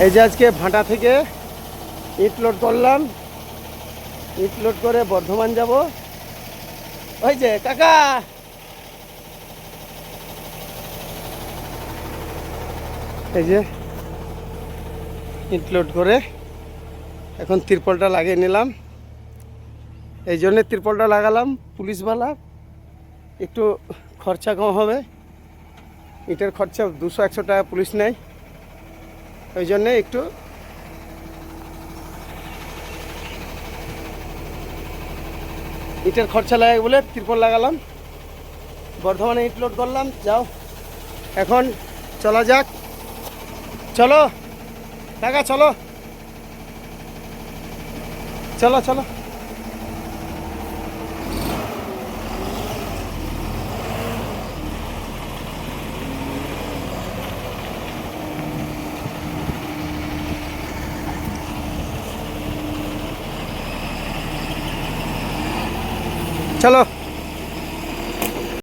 এই যে আজকে ভাটা থেকে ইট লোড করলাম, ইট লোড করে বর্ধমান যাব। ওই যে কাকা, এই যে ইট লোড করে এখন তিরপলটা লাগিয়ে নিলাম। এই জন্যে তিরপলটা লাগালাম, পুলিশওয়ালা একটু খরচা কম হবে। ইটের খরচা 200-100 টাকা পুলিশ নেয়, ওই জন্যে একটু ইটের খরচা লাগে বলে তিরপল লাগালাম। বর্ধমানে ইট লোড করলাম। যাও, এখন চলা যাক। চলো কাকা, চলো চলো চলো। চলো।